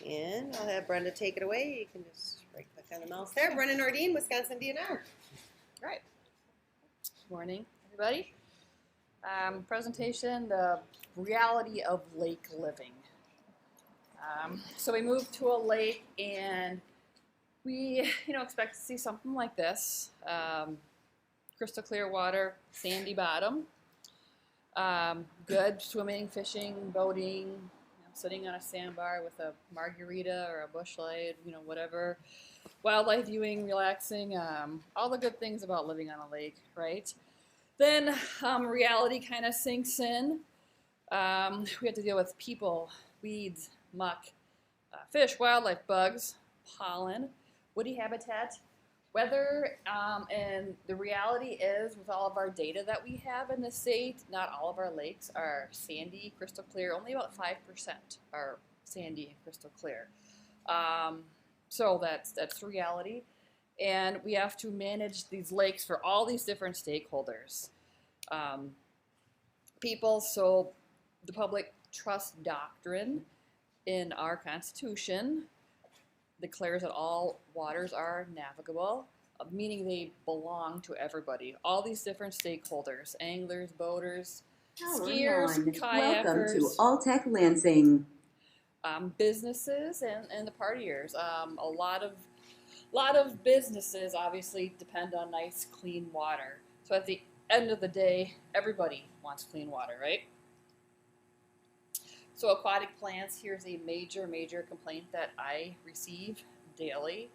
And I'll have Brenda take it away. You can just right click on the mouse there. Brenda Nordin, Wisconsin DNR. All right. Good morning, everybody. Presentation, the reality of lake living. So we moved to a lake and we, expect to see something like this. Crystal clear water, sandy bottom. Good swimming, fishing, boating, sitting on a sandbar with a margarita or a bush light, whatever. Wildlife viewing, relaxing, all the good things about living on a lake, right? Then reality kind of sinks in. We have to deal with people, weeds, muck, fish, wildlife, bugs, pollen, woody habitat, weather, and the reality is with all of our data that we have in the state, not all of our lakes are sandy, crystal clear. Only about 5% are sandy and crystal clear. So that's reality. And we have to manage these lakes for all these different stakeholders. People, so the public trust doctrine in our Constitution declares that all waters are navigable, meaning they belong to everybody. All these different stakeholders, anglers, boaters, skiers, kayakers. Welcome to Alltech Lansing. Businesses and the partiers. A lot of businesses obviously depend on nice, clean water. So at the end of the day, everybody wants clean water, right? So aquatic plants, here's a major complaint that I receive daily,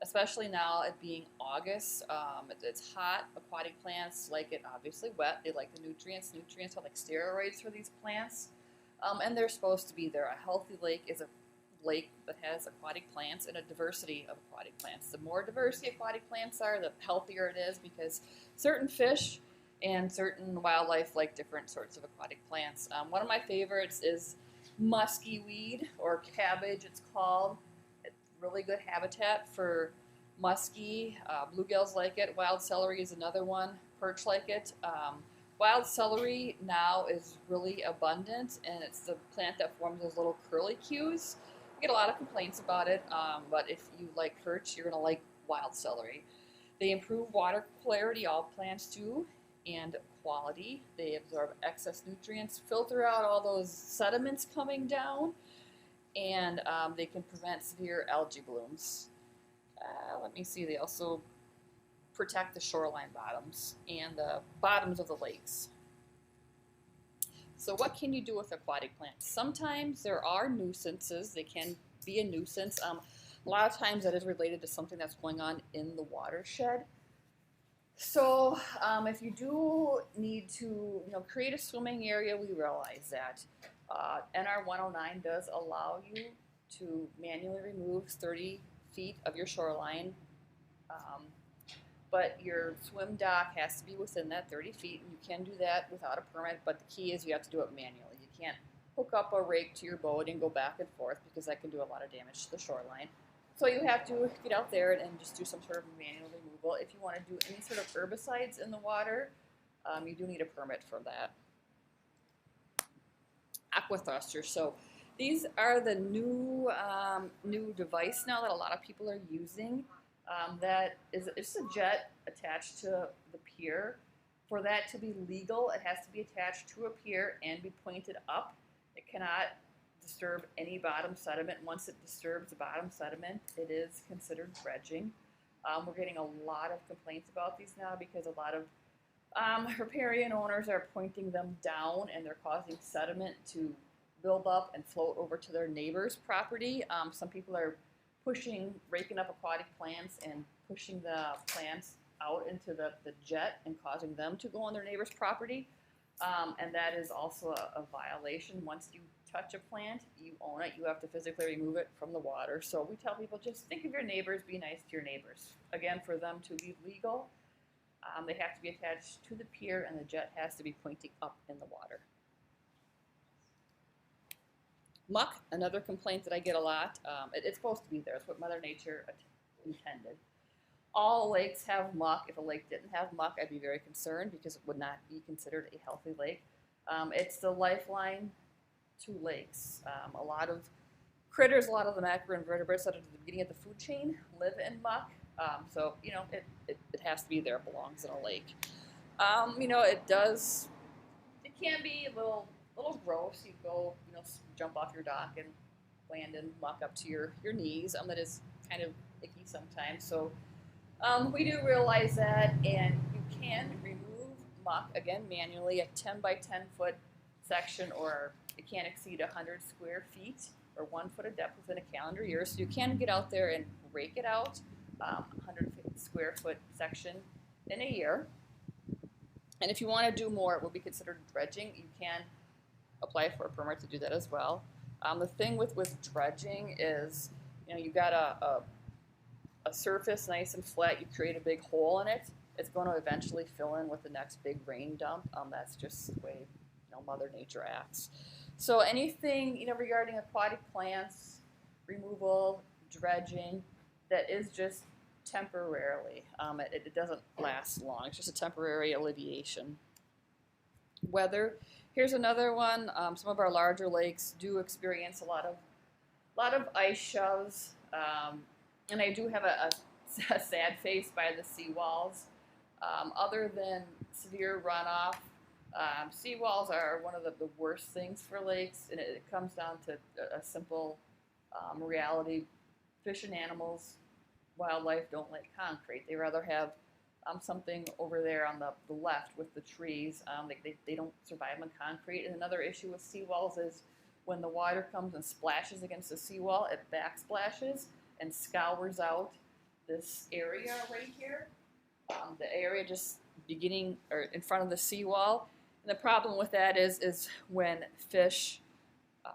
especially now it being August. It's hot. Aquatic plants like it obviously wet. They like the nutrients. Nutrients are like steroids for these plants. And they're supposed to be there. A healthy lake is a lake that has aquatic plants and a diversity of aquatic plants. The more diversity aquatic plants are, the healthier it is because certain fish and certain wildlife like different sorts of aquatic plants. One of my favorites is musky weed, or cabbage it's called. It's really good habitat for muskie. Bluegills like it. Wild celery is another one. Perch like it. Wild celery now is really abundant, and it's the plant that forms those little curlicues. I get a lot of complaints about it, but if you like perch, you're going to like wild celery. They improve water clarity, all plants do, and quality. They absorb excess nutrients, filter out all those sediments coming down, and they can prevent severe algae blooms. Let me see, they also protect the shoreline bottoms and the bottoms of the lakes. So what can you do with aquatic plants? Sometimes there are nuisances. They can be a nuisance. A lot of times that is related to something that's going on in the watershed. So if you do need to create a swimming area, we realize that. NR 109 does allow you to manually remove 30 feet of your shoreline. But your swim dock has to be within that 30 feet, and you can do that without a permit, but the key is you have to do it manually. You can't hook up a rake to your boat and go back and forth because that can do a lot of damage to the shoreline. So you have to get out there and just do some sort of manual removal. If you want to do any sort of herbicides in the water, you do need a permit for that. Aqua thrusters. So these are the new device now that a lot of people are using. That is it's a jet attached to the pier. For that to be legal, it has to be attached to a pier and be pointed up. It cannot disturb any bottom sediment. Once it disturbs the bottom sediment, it is considered dredging. We're getting a lot of complaints about these now because a lot of riparian owners are pointing them down and they're causing sediment to build up and float over to their neighbor's property. Some people are raking up aquatic plants and pushing the plants out into the jet and causing them to go on their neighbor's property. And that is also a violation. Once you touch a plant, you own it. You have to physically remove it from the water. So we tell people just think of your neighbors, be nice to your neighbors. Again, for them to be legal, they have to be attached to the pier and the jet has to be pointing up in the water. Muck, another complaint that I get a lot. It's supposed to be there. It's what Mother Nature intended. All lakes have muck. If a lake didn't have muck, I'd be very concerned because it would not be considered a healthy lake. It's the lifeline to lakes. A lot of critters, a lot of the macroinvertebrates that are at the beginning of the food chain live in muck. So, you know, it has to be there. It belongs in a lake. You know, it can be a little gross. You go, you know, jump off your dock and land in muck up to your knees. That is kind of icky sometimes. So we do realize that, and you can remove muck, again, manually, a 10 by 10 foot section, or it can't exceed 100 square feet or 1 foot of depth within a calendar year. So you can get out there and rake it out, 100 square foot section in a year. And if you want to do more, it will be considered dredging. You can apply for a permit to do that as well. The thing with dredging is, you know, you got a surface nice and flat. You create a big hole in it. It's going to eventually fill in with the next big rain dump. That's just the way, you know, Mother Nature acts. So anything, you know, regarding aquatic plants, removal, dredging, that is just temporarily. It doesn't last long. It's just a temporary alleviation. Weather. Here's another one. Some of our larger lakes do experience a lot of ice shoves, and I do have a sad face by the seawalls. Other than severe runoff, seawalls are one of the worst things for lakes, and it comes down to a simple reality. Fish and animals, wildlife don't like concrete. They rather have something over there on the left with the trees. They don't survive on concrete. And another issue with seawalls is when the water comes and splashes against the seawall, it backsplashes and scours out this area right here. The area just beginning or in front of the seawall. And the problem with that is when fish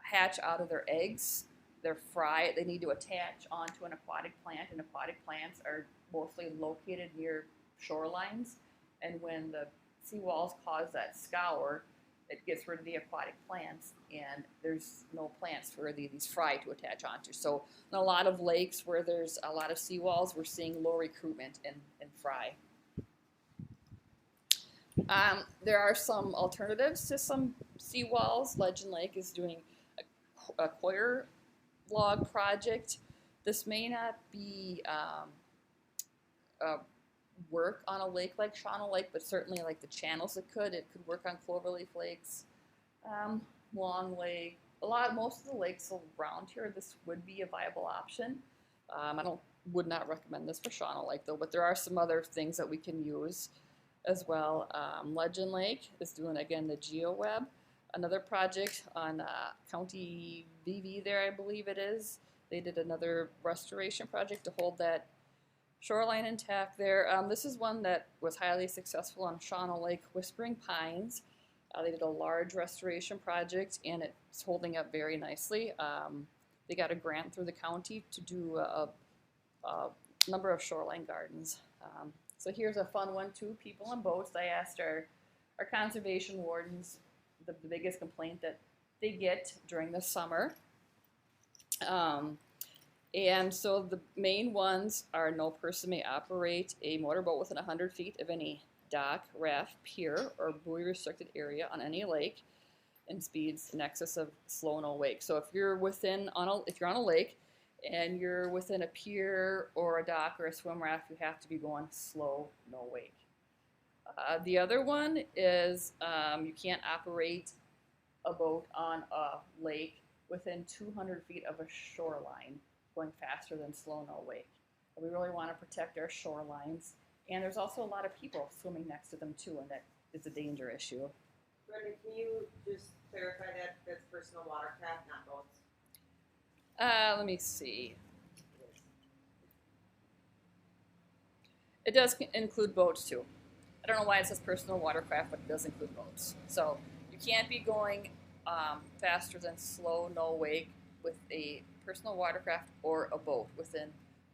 hatch out of their eggs, they're fry. They need to attach onto an aquatic plant, and aquatic plants are mostly located near shorelines. And when the seawalls cause that scour, it gets rid of the aquatic plants, and there's no plants for these fry to attach onto. So in a lot of lakes where there's a lot of seawalls, we're seeing low recruitment in fry. There are some alternatives to some seawalls. Legend Lake is doing a coir log project. This may not be work on a lake like Shawnee Lake, but certainly like the channels it could work on Cloverleaf Lakes, Long Lake, most of the lakes around here. This would be a viable option. Would not recommend this for Shawnee Lake though, but there are some other things that we can use as well. Legend Lake is doing, again, the GeoWeb, another project on County VV there, I believe it is. They did another restoration project to hold that shoreline intact there. This is one that was highly successful on Shawnee Lake, Whispering Pines. They did a large restoration project, and it's holding up very nicely. They got a grant through the county to do a number of shoreline gardens. So here's a fun one too, people on boats. I asked our conservation wardens the biggest complaint that they get during the summer. And so the main ones are: no person may operate a motorboat within 100 feet of any dock, raft, pier, or buoy restricted area on any lake, and speeds in excess of slow no wake. So if you're on a lake and you're within a pier or a dock or a swim raft, you have to be going slow no wake. The other one is you can't operate a boat on a lake within 200 feet of a shoreline going faster than slow no wake. We really want to protect our shorelines, and there's also a lot of people swimming next to them too, and that is a danger issue. Brenda, can you just clarify that's personal watercraft, not boats? Let me see. It does include boats too. I don't know why it says personal watercraft, but it does include boats. So you can't be going faster than slow no wake with a personal watercraft or a boat within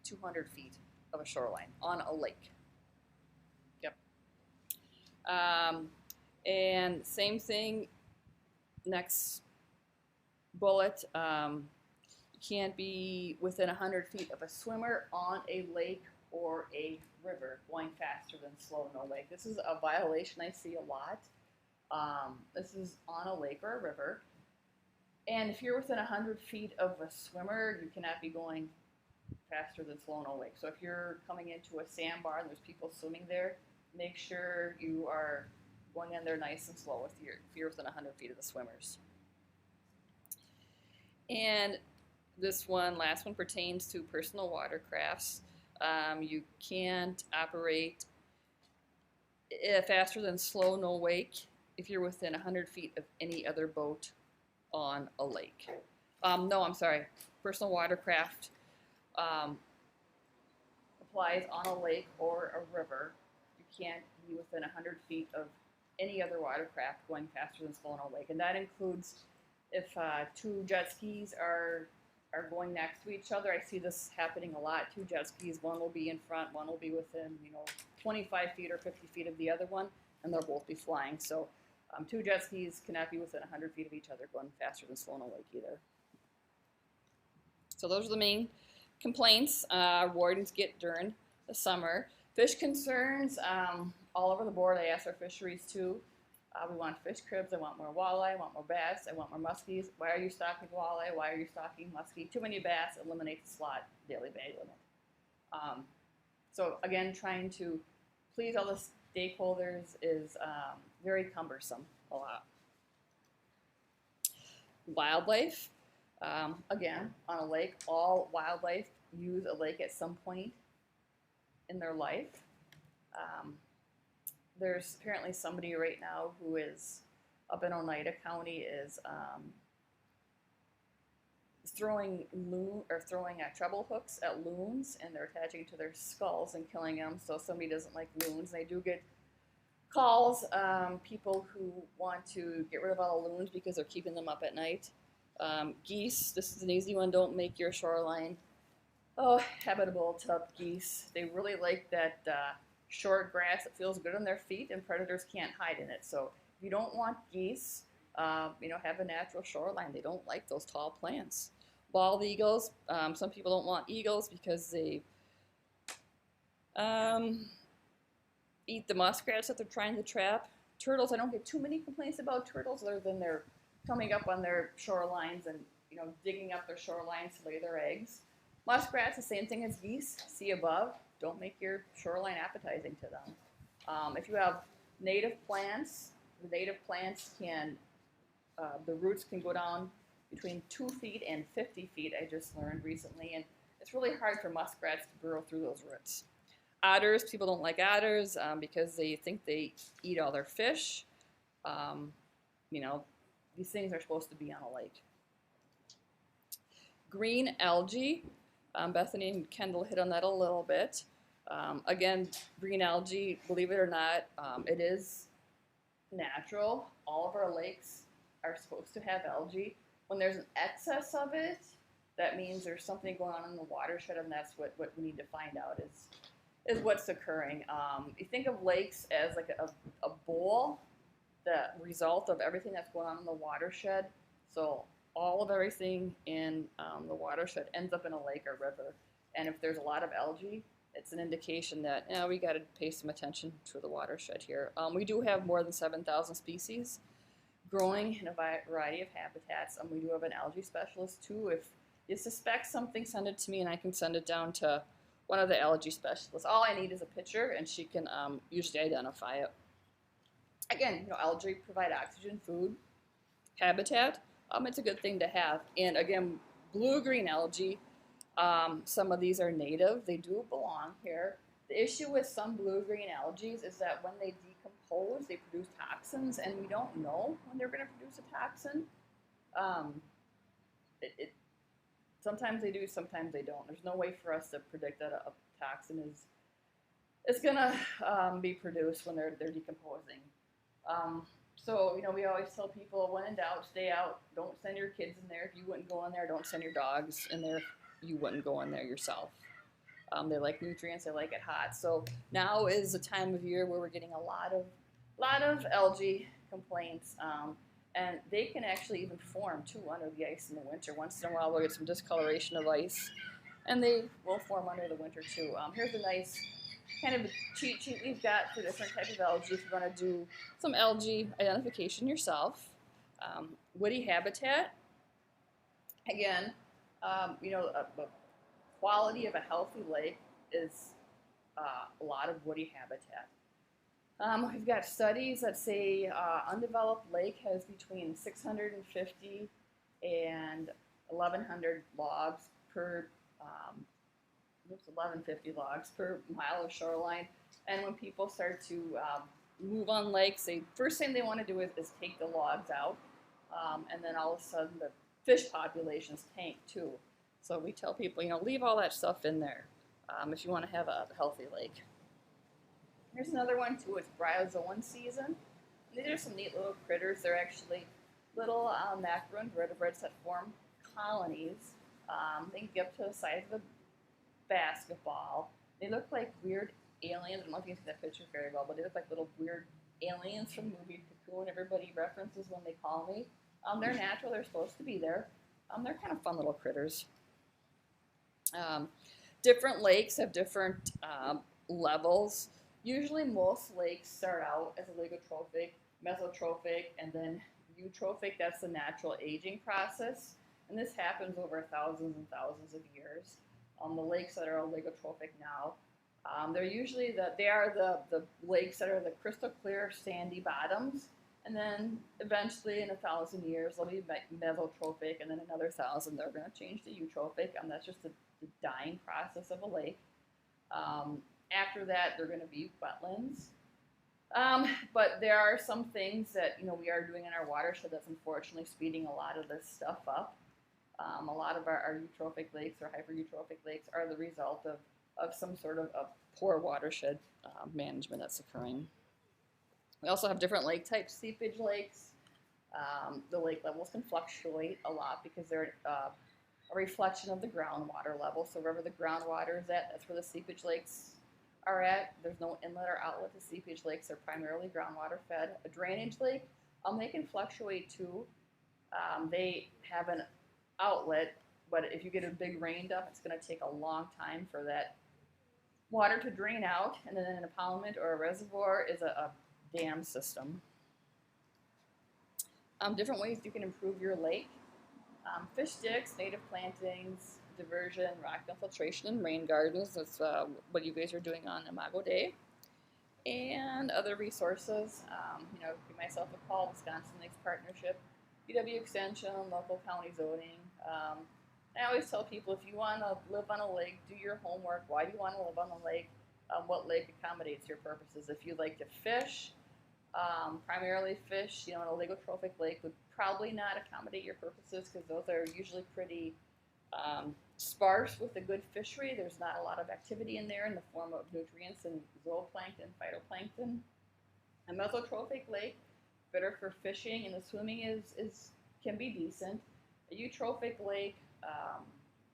200 feet of a shoreline on a lake. Yep. And same thing, next bullet, you can't be within 100 feet of a swimmer on a lake or a river going faster than slow no wake. This is a violation I see a lot. This is on a lake or a river. And if you're within 100 feet of a swimmer, you cannot be going faster than slow no wake. So if you're coming into a sandbar and there's people swimming there, make sure you are going in there nice and slow if you're within 100 feet of the swimmers. And this last one pertains to personal watercrafts. You can't operate faster than slow no wake if you're within 100 feet of any other boat on a lake. No, I'm sorry. Personal watercraft applies on a lake or a river. You can't be within 100 feet of any other watercraft going faster than slow no wake. And that includes if two jet skis are going next to each other. I see this happening a lot. Two jet skis, one will be in front, one will be within 25 feet or 50 feet of the other one, and they'll both be flying. So two jet skis cannot be within 100 feet of each other going faster than slow no wake either. So those are the main complaints wardens get during the summer. Fish concerns, all over the board. I asked our fisheries too. We want fish cribs, I want more walleye, I want more bass, I want more muskies. Why are you stocking walleye? Why are you stocking muskie? Too many bass, eliminate the slot daily bag limit. So again, trying to please all the stakeholders is very cumbersome a lot. Wildlife, again, on a lake, all wildlife use a lake at some point in their life. There's apparently somebody right now who is up in Oneida County is throwing treble hooks at loons, and they're attaching to their skulls and killing them. So somebody doesn't like loons. They do get calls, people who want to get rid of all the loons because they're keeping them up at night. Geese, this is an easy one. Don't make your shoreline habitable to geese. They really like that short grass that feels good on their feet, and predators can't hide in it. So if you don't want geese, have a natural shoreline. They don't like those tall plants. Bald eagles, some people don't want eagles because they eat the muskrats that they're trying to trap. Turtles, I don't get too many complaints about turtles other than they're coming up on their shorelines and digging up their shorelines to lay their eggs. Muskrats, the same thing as geese. See above. Don't make your shoreline appetizing to them. If you have native plants, the native plants can, the roots can go down between 2 feet and 50 feet, I just learned recently, and it's really hard for muskrats to burrow through those roots. Otters, people don't like otters because they think they eat all their fish. These things are supposed to be on a lake. Green algae, Bethany and Kendall hit on that a little bit. Again, green algae, believe it or not, it is natural. All of our lakes are supposed to have algae. When there's an excess of it, that means there's something going on in the watershed, and that's what we need to find out is what's occurring. You think of lakes as like a bowl, the result of everything that's going on in the watershed. So all of everything in the watershed ends up in a lake or river. And if there's a lot of algae, it's an indication that we got to pay some attention to the watershed here. We do have more than 7,000 species growing in a variety of habitats. We do have an algae specialist too. If you suspect something, send it to me and I can send it down to one of the algae specialists. All I need is a picture and she can usually identify it. Again, algae provide oxygen, food, habitat. It's a good thing to have. And again, blue-green algae, some of these are native. They do belong here. The issue with some blue-green algae is that when they decompose, they produce toxins, and we don't know when they're going to produce a toxin. Sometimes they do, sometimes they don't. There's no way for us to predict that a toxin is going to be produced when they're decomposing. So, we always tell people, when in doubt, stay out. Don't send your kids in there if you wouldn't go in there. Don't send your dogs in there if you wouldn't go in there yourself. They like nutrients. They like it hot. So now is a time of year where we're getting a lot of algae complaints. And they can actually even form, too, under the ice in the winter. Once in a while, we'll get some discoloration of ice. And they will form under the winter, too. Here's a nice kind of a cheat sheet we've got for different types of algae if you want to do some algae identification yourself. Woody habitat, Again, the quality of a healthy lake is a lot of woody habitat. We've got studies that say undeveloped lake has between 650 and 1,100 logs per 1,150 logs per mile of shoreline. And when people start to move on lakes, first thing they want to do is take the logs out, and then all of a sudden the fish populations tank too. So we tell people, leave all that stuff in there if you want to have a healthy lake. Here's another one too. It's bryozoan season. These are some neat little critters. They're actually little macro invertebrates that form colonies. They can get up to the size of a basketball. They look like weird aliens. I don't know if you can see that picture very well, but they look like little weird aliens from the movie Cocoon. Everybody references when they call me. They're natural. They're supposed to be there. They're kind of fun little critters. Different lakes have different levels. Usually most lakes start out as oligotrophic, mesotrophic, and then eutrophic. That's the natural aging process. And this happens over thousands and thousands of years. The lakes that are oligotrophic now, they're usually the lakes that are the crystal clear sandy bottoms, and then eventually in 1,000 years they'll be mesotrophic, and then another 1,000 they're going to change to eutrophic, and that's just the dying process of a lake. After that, they're going to be wetlands. But there are some things that we are doing in our watershed that's unfortunately speeding a lot of this stuff up. A lot of our eutrophic lakes or hypereutrophic lakes are the result of some sort of a poor watershed management that's occurring. We also have different lake types. Seepage lakes, the lake levels can fluctuate a lot because they're a reflection of the groundwater level. So wherever the groundwater is at, that's where the seepage lakes are at. There's no inlet or outlet to seepage lakes. They're primarily groundwater fed. A drainage lake, they can fluctuate too. They have an outlet, but if you get a big rain dump, it's going to take a long time for that water to drain out. And then an impoundment or a reservoir is a dam system. Different ways you can improve your lake. Fish sticks, native plantings, diversion, rock infiltration, and rain gardens. That's what you guys are doing on Imago Day. And other resources, give myself a call, Wisconsin Lakes Partnership, UW Extension, local county zoning. I always tell people, if you want to live on a lake, do your homework. Why do you want to live on a lake? What lake accommodates your purposes? If you like to fish, primarily fish, an oligotrophic lake would probably not accommodate your purposes because those are usually pretty sparse with a good fishery. There's not a lot of activity in there in the form of nutrients and zooplankton, phytoplankton. A mesotrophic lake, better for fishing, and the swimming can be decent. A eutrophic lake,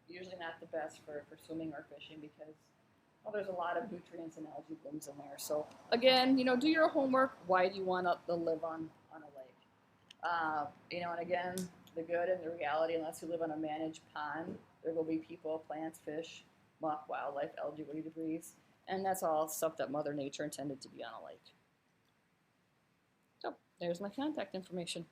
usually not the best for swimming or fishing because there's a lot of nutrients and algae blooms in there. So again, do your homework. Why do you want to live on a lake? And again, the good and the reality, unless you live on a managed pond, there will be people, plants, fish, muck, wildlife, algae, woody debris, and that's all stuff that Mother Nature intended to be on a lake. So there's my contact information.